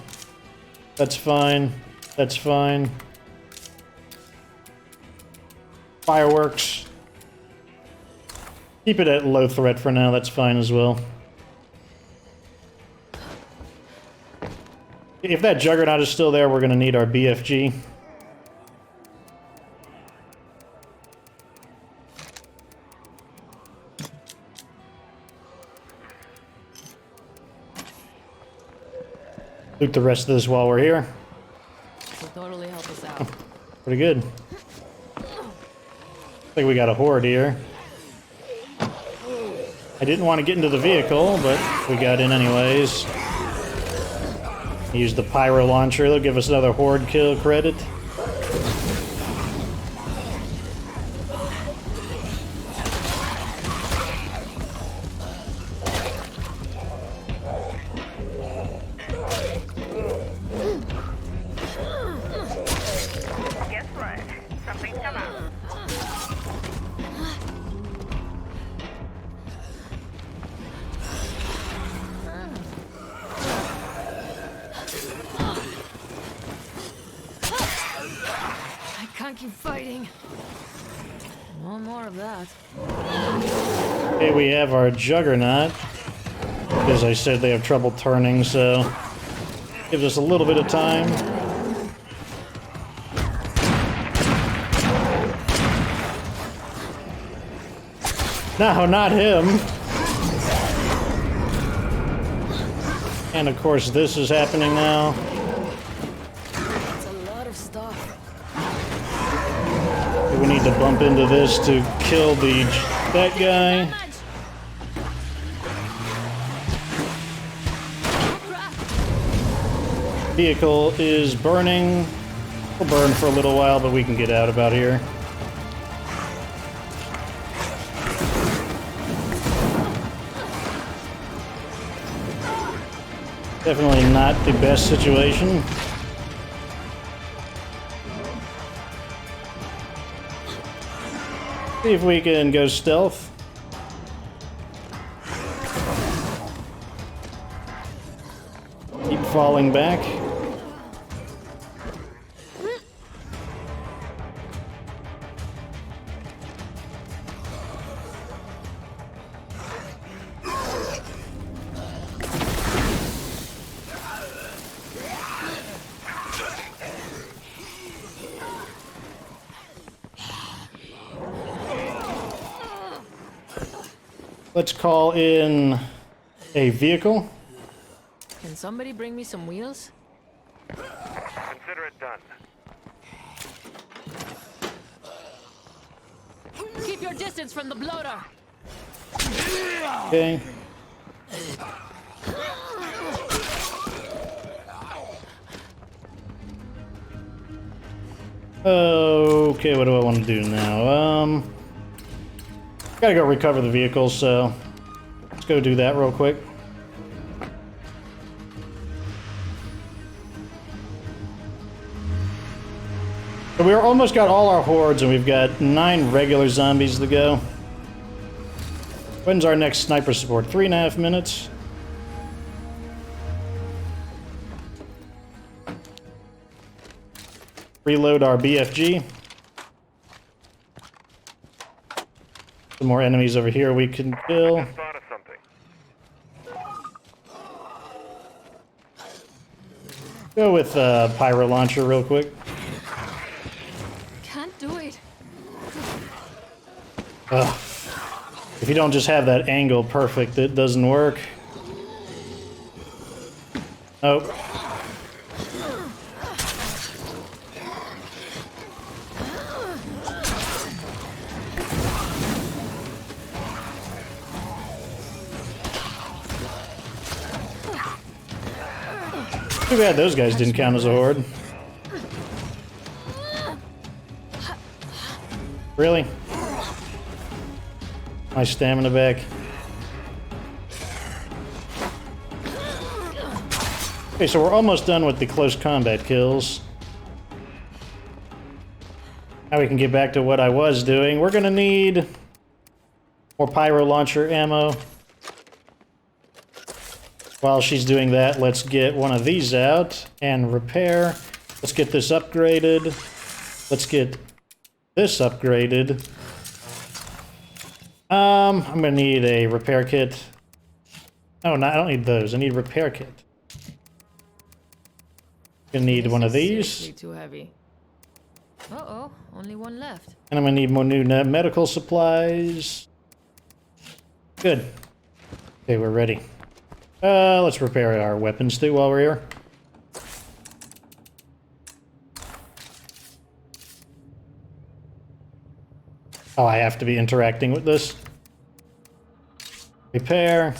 That's fine. That's fine. Fireworks. Keep it at low threat for now. That's fine as well. If that Juggernaut is still there, we're going to need our BFG. Loot the rest of this while we're here. This will totally help us out. Pretty good. I think we got a horde here. I didn't want to get into the vehicle, but we got in anyways. Use the pyro launcher. They'll give us another horde kill credit. Guess what? Something's come out. I can't keep fighting. No more of that. Okay, we have our Juggernaut. As I said, they have trouble turning, so gives us a little bit of time. No, not him. And of course, this is happening now. It's a lot of stuff. We need to bump into this to kill that guy. Vehicle is burning. We'll burn for a little while, but we can get out about here. Definitely not the best situation. See if we can go stealth. Keep falling back. Let's call in a vehicle. Can somebody bring me some wheels? Consider it done. Keep your distance from the bloater. Okay. Okay, what do I want to do now? Gotta go recover the vehicles, so let's go do that real quick. So we almost got all our hordes, and we've got 9 regular zombies to go. When's our next sniper support? 3.5 minutes. Reload our BFG. Some more enemies over here we can kill. Thought of something. Go with pyro launcher real quick. Can't do it. Ugh. If you don't just have that angle perfect, it doesn't work. Nope. Too bad those guys didn't count as a horde. Really? My stamina back. Okay, so we're almost done with the close combat kills. Now we can get back to what I was doing. We're gonna need more pyro launcher ammo. While she's doing that, let's get one of these out and repair. Let's get this upgraded. Let's get this upgraded. I'm gonna need a repair kit. Oh, no, I don't need those. I need a repair kit. Gonna need one of these. Seriously too heavy. Uh-oh, only one left. And I'm gonna need more new medical supplies. Good. Okay, we're ready. Let's repair our weapons too while we're here. Oh, I have to be interacting with this. Repair.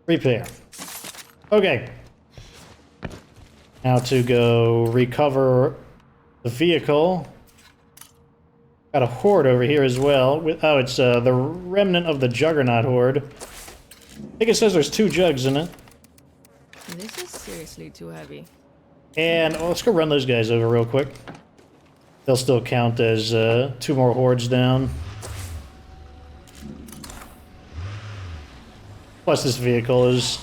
Repair. Okay. Now to go recover the vehicle. Got a horde over here as well. Oh, it's the remnant of the Juggernaut horde. I think it says there's 2 jugs in it. This is seriously too heavy. And let's go run those guys over real quick. They'll still count as 2 more hordes down. Plus this vehicle is...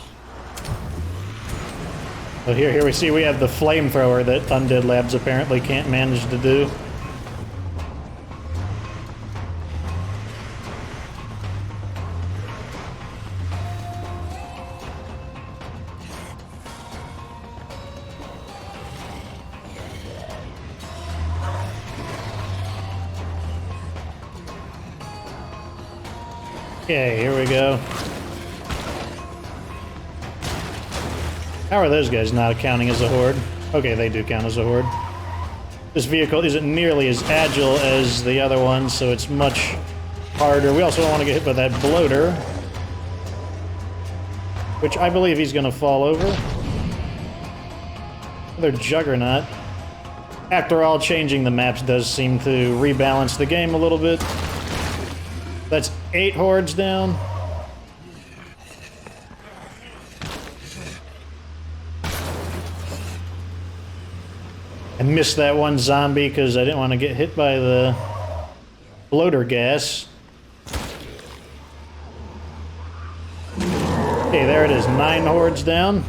Oh, here we see we have the flamethrower that Undead Labs apparently can't manage to do. Okay, here we go. How are those guys not counting as a horde? Okay, they do count as a horde. This vehicle isn't nearly as agile as the other one, so it's much harder. We also don't want to get hit by that bloater, which I believe he's going to fall over. Another Juggernaut. After all, changing the maps does seem to rebalance the game a little bit. That's 8 hordes down. I missed that one zombie because I didn't want to get hit by the bloater gas. Okay, there it is. 9 hordes down.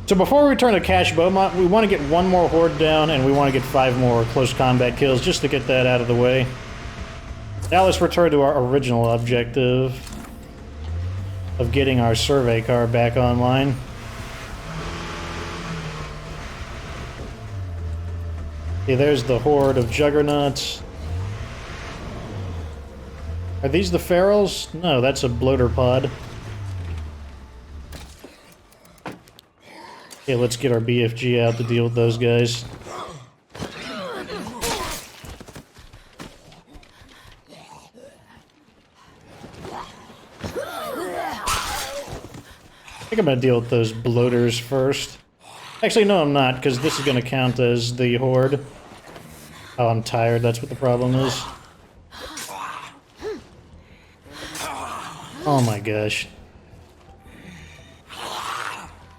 So before we return to Cache Beaumont, we want to get 1 more horde down, and we want to get 5 more close combat kills just to get that out of the way. Now let's return to our original objective of getting our survey car back online. Okay, there's the horde of juggernauts. Are these the ferals? No, that's a bloater pod. Okay, let's get our BFG out to deal with those guys. I think I'm gonna deal with those bloaters first. Actually, no, I'm not, because this is gonna count as the horde. Oh, I'm tired, that's what the problem is. Oh my gosh.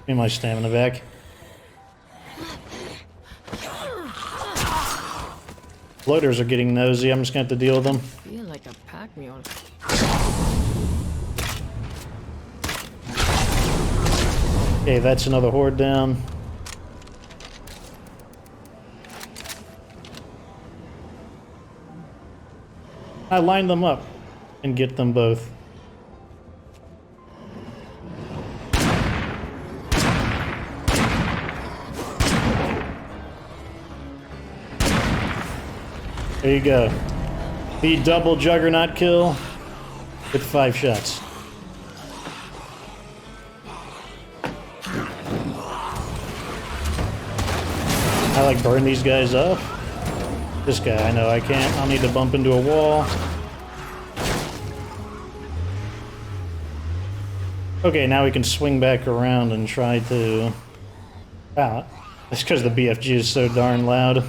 Give me my stamina back. Bloaters are getting nosy, I'm just gonna have to deal with them. I feel like a pack mule. Okay, that's another horde down. I line them up and get them both. There you go. The double juggernaut kill with 5 shots. I like burn these guys up. This guy, I know I can't. I'll need to bump into a wall. Okay, now we can swing back around and try to... Wow, that's because the BFG is so darn loud.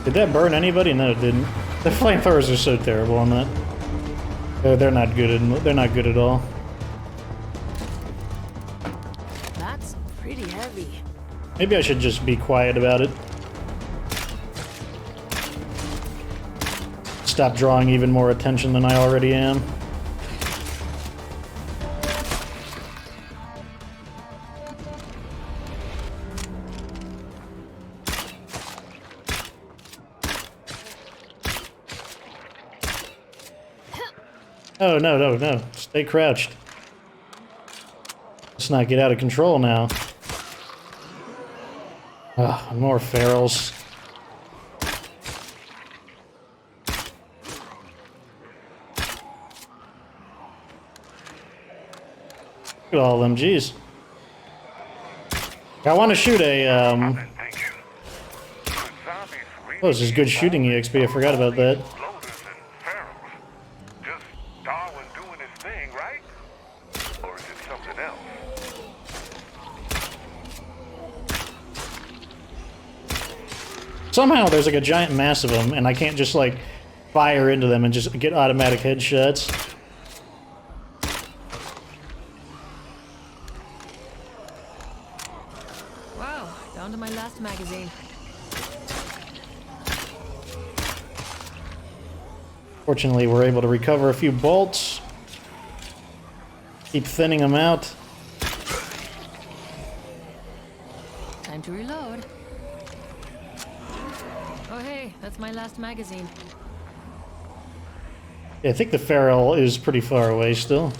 Did that burn anybody? No, it didn't. The flamethrowers are so terrible on that. They're not good. They're not good at all. That's pretty heavy. Maybe I should just be quiet about it. Stop drawing even more attention than I already am. Oh, no, no, no. Stay crouched. Let's not get out of control now. Ugh, more ferals. Look at all of them, jeez. I want to shoot a, Oh, this is good shooting EXP, I forgot about that. Somehow there's like a giant mass of them, and I can't just like fire into them and just get automatic headshots. Wow, down to my last magazine. Fortunately, we're able to recover a few bolts. Keep thinning them out. Time to reload. Oh hey, that's my last magazine. Yeah, I think the feral is pretty far away still.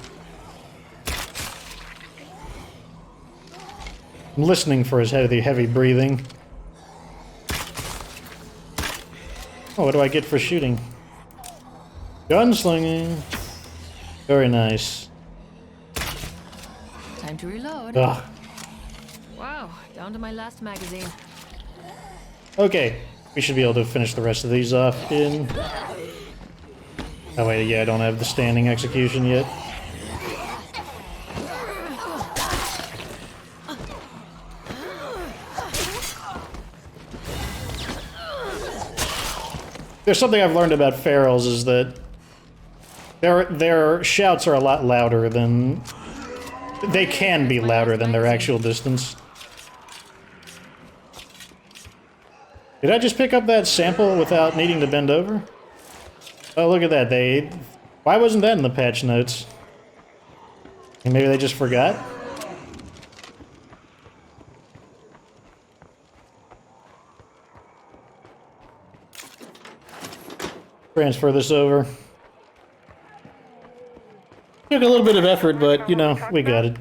I'm listening for his heavy breathing. Oh, what do I get for shooting? Gunslinging. Very nice. Time to reload. Ugh. Wow, down to my last magazine. Okay, we should be able to finish the rest of these off in... Oh wait, yeah, I don't have the standing execution yet. There's something I've learned about ferals is that their shouts are a lot louder than... They can be louder than their actual distance. Did I just pick up that sample without needing to bend over? Oh, look at that. Why wasn't that in the patch notes? And maybe they just forgot? Transfer this over. Took a little bit of effort, but, you know, we got it.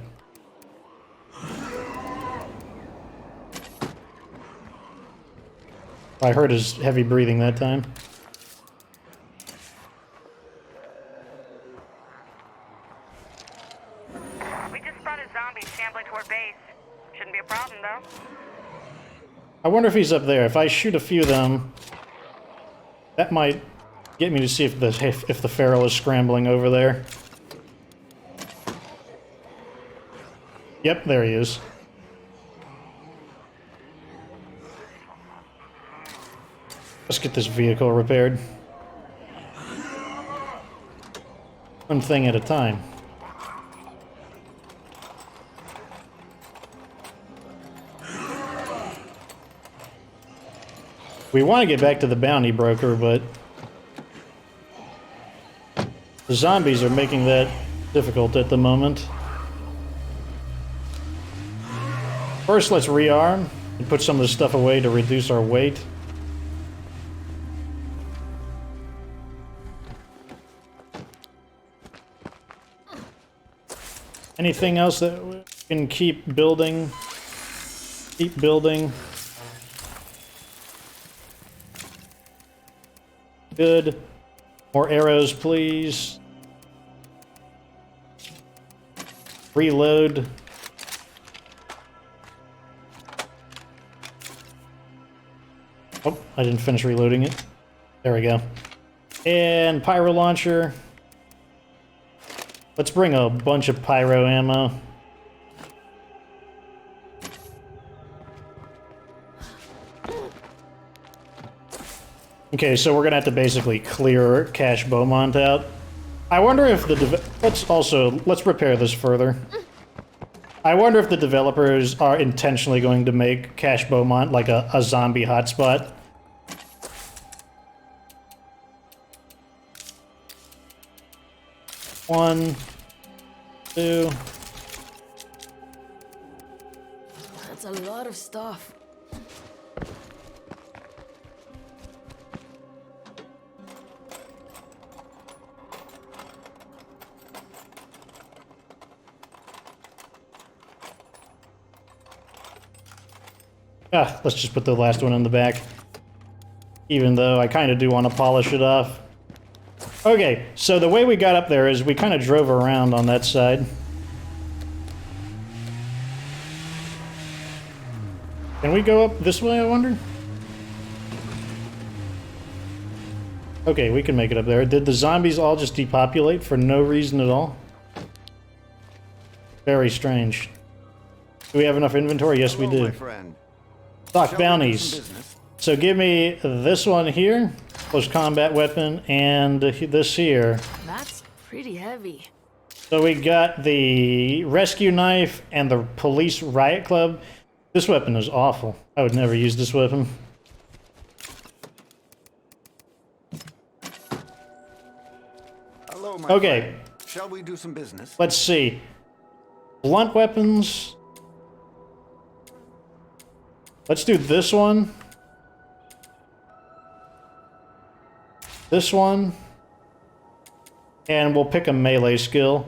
I heard his heavy breathing that time. We just spotted zombies shambling toward base. Shouldn't be a problem, though. I wonder if he's up there. If I shoot a few of them, that might get me to see if the feral is scrambling over there. Yep, there he is. Let's get this vehicle repaired. One thing at a time. We want to get back to the bounty broker, but the zombies are making that difficult at the moment. First, let's rearm and put some of the stuff away to reduce our weight. Anything else that we can keep building? Keep building. Good. More arrows, please. Reload. Oh, I didn't finish reloading it. There we go. And pyro launcher. Let's bring a bunch of pyro ammo. Okay, so we're gonna have to basically clear Cache Beaumont out. I wonder if the let's prepare this further. I wonder if the developers are intentionally going to make Cache Beaumont like a zombie hotspot. One, two. That's a lot of stuff. Let's just put the last one in the back. Even though I kind of do want to polish it off. Okay, so the way we got up there is we kind of drove around on that side. Can we go up this way, I wonder? Okay, we can make it up there. Did the zombies all just depopulate for no reason at all? Very strange. Do we have enough inventory? Yes, we Hello, do. my friend. Stock Shall we do some bounties. business? So give me this one here, close combat weapon, and this here. That's pretty heavy. So we got the rescue knife and the police riot club. This weapon is awful. I would never use this weapon. Hello, my Okay. friend. Shall we do some business? Let's see. Blunt weapons. Let's do this one. This one. And we'll pick a melee skill.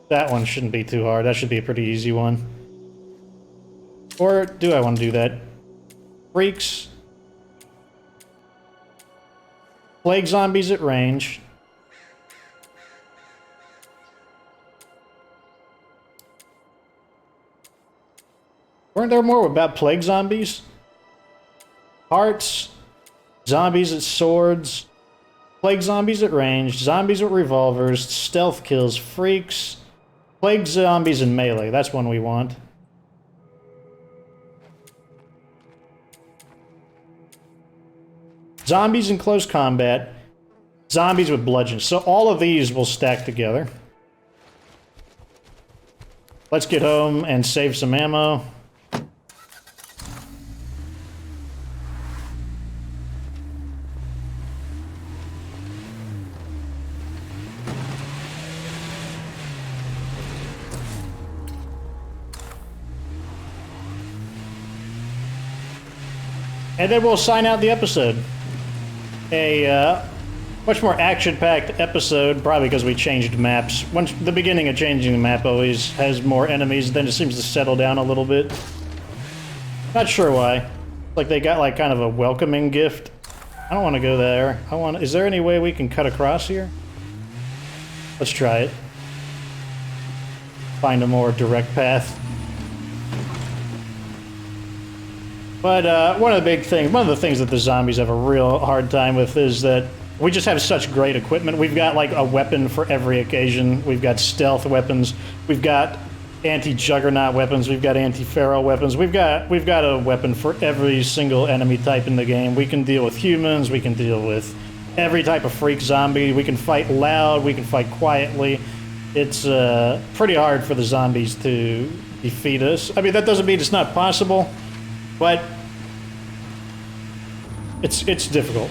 That one shouldn't be too hard. That should be a pretty easy one. Or do I want to do that? Freaks. Plague zombies at range. Weren't there more about plague zombies? Hearts, zombies at swords, plague zombies at range, zombies with revolvers, stealth kills, freaks, plague zombies in melee. That's one we want. Zombies in close combat, zombies with bludgeons. So all of these will stack together. Let's get home and save some ammo. And then we'll sign out the episode. A much more action-packed episode, probably because we changed maps. Once the beginning of changing the map always has more enemies, then it seems to settle down a little bit. Not sure why. Like they got like kind of a welcoming gift. I don't want to go there. Is there any way we can cut across here? Let's try it. Find a more direct path. But one of the things that the zombies have a real hard time with is that we just have such great equipment. We've got like a weapon for every occasion. We've got stealth weapons. We've got anti-juggernaut weapons. We've got anti-feral weapons. We've got a weapon for every single enemy type in the game. We can deal with humans. We can deal with every type of freak zombie. We can fight loud. We can fight quietly. It's pretty hard for the zombies to defeat us. I mean, that doesn't mean it's not possible. But it's difficult.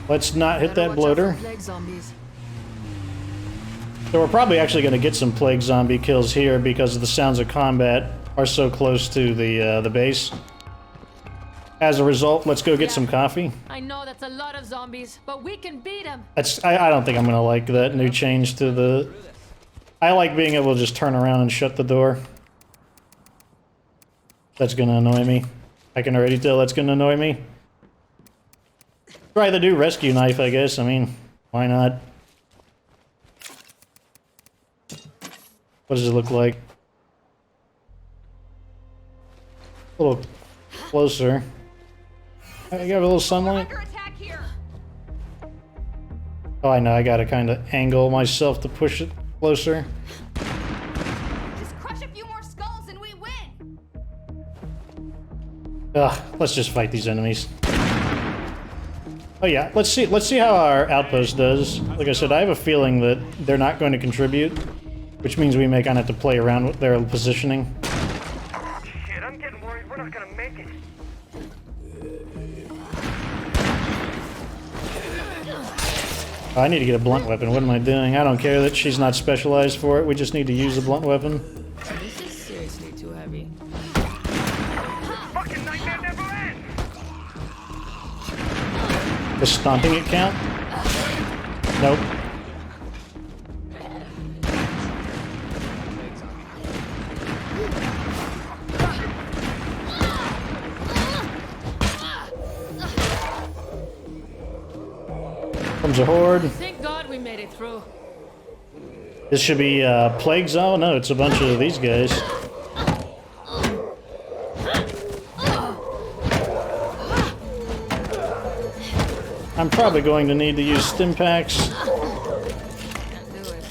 Let's not hit that bloater. Plague zombies. So we're probably actually going to get some plague zombie kills here because of the sounds of combat. are so close to the base. As a result, let's go get some coffee. I know that's a lot of zombies, but we can beat them. I don't think I'm gonna like that new change to the... I like being able to just turn around and shut the door. That's gonna annoy me. I can already tell that's gonna annoy me. Try the new rescue knife, I guess. I mean, why not? What does it look like? A little closer. I got a little sunlight. Oh, I know. I gotta kind of angle myself to push it closer. Just crush a few more skulls and we win. Ugh, let's just fight these enemies. Oh yeah, let's see how our outpost does. Like I said, I have a feeling that they're not going to contribute, which means we may kind of have to play around with their positioning. Shit, I'm getting worried we're not gonna make it. Oh, I need to get a blunt weapon. What am I doing? I don't care that she's not specialized for it. We just need to use the blunt weapon. This is seriously too heavy. Fucking nightmare never ends! Does stomping it count? Nope. Comes a horde. Thank God we made it through. This should be plague zone. No, it's a bunch of these guys. I'm probably going to need to use stim packs. Can't do it.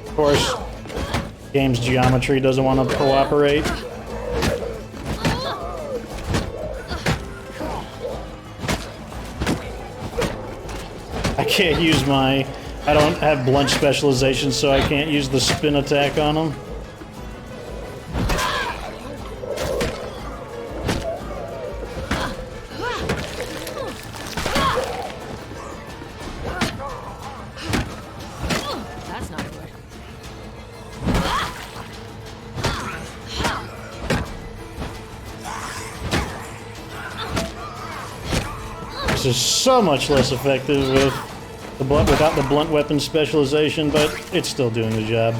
Of course, game's geometry doesn't want to cooperate. I can't use my... I don't have blunt specialization, so I can't use the spin attack on them. That's not good. This is so much less effective with the blunt, without the blunt weapon specialization, but it's still doing the job.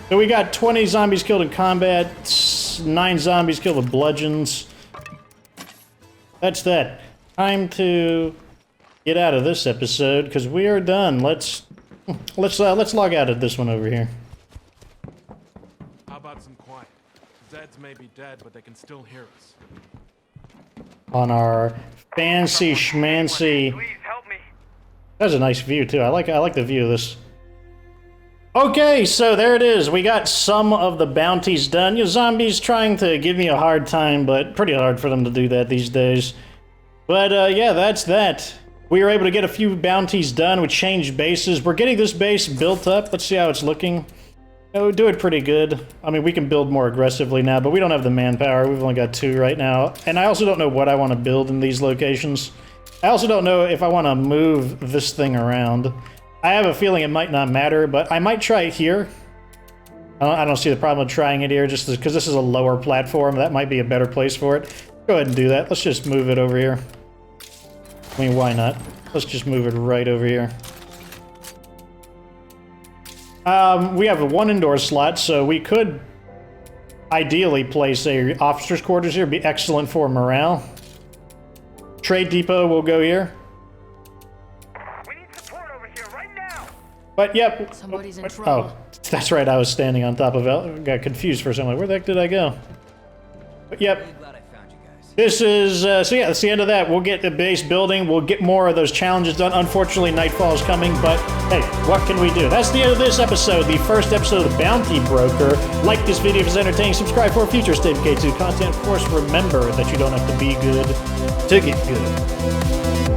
So we got 20 zombies killed in combat, 9 zombies killed with bludgeons. That's that. Time to get out of this episode because we are done. Let's log out of this one over here. How about some quiet? Zeds may be dead, but they can still hear us. On our fancy schmancy. Please help me. That's a nice view too. I like the view of this. Okay, so there it is. We got some of the bounties done. You know, zombies trying to give me a hard time, but pretty hard for them to do that these days. But yeah, that's that. We were able to get a few bounties done. We changed bases. We're getting this base built up. Let's see how it's looking. Oh, we're doing pretty good. I mean, we can build more aggressively now, but we don't have the manpower. We've only got 2 right now. And I also don't know what I want to build in these locations. I also don't know if I want to move this thing around. I have a feeling it might not matter, but I might try it here. I don't see the problem with trying it here, just because this is a lower platform. That might be a better place for it. Go ahead and do that. Let's just move it over here. I mean, why not? Let's just move it right over here. We have a 1 indoor slot, so we could ideally place a officer's quarters here. It'd be excellent for morale. Trade depot will go here. We need support over here right now. But yep. Somebody's in trouble. Oh, that's right. I was standing on top of it. Got confused for a second. Like, where the heck did I go? But yep. Really glad I found you guys. This is, so yeah, that's the end of that. We'll get the base building. We'll get more of those challenges done. Unfortunately, nightfall is coming, but hey, what can we do? That's the end of this episode, the first episode of Bounty Broker. Like this video if it's entertaining. Subscribe for future State of K2 content. Of course, remember that you don't have to be good to get good.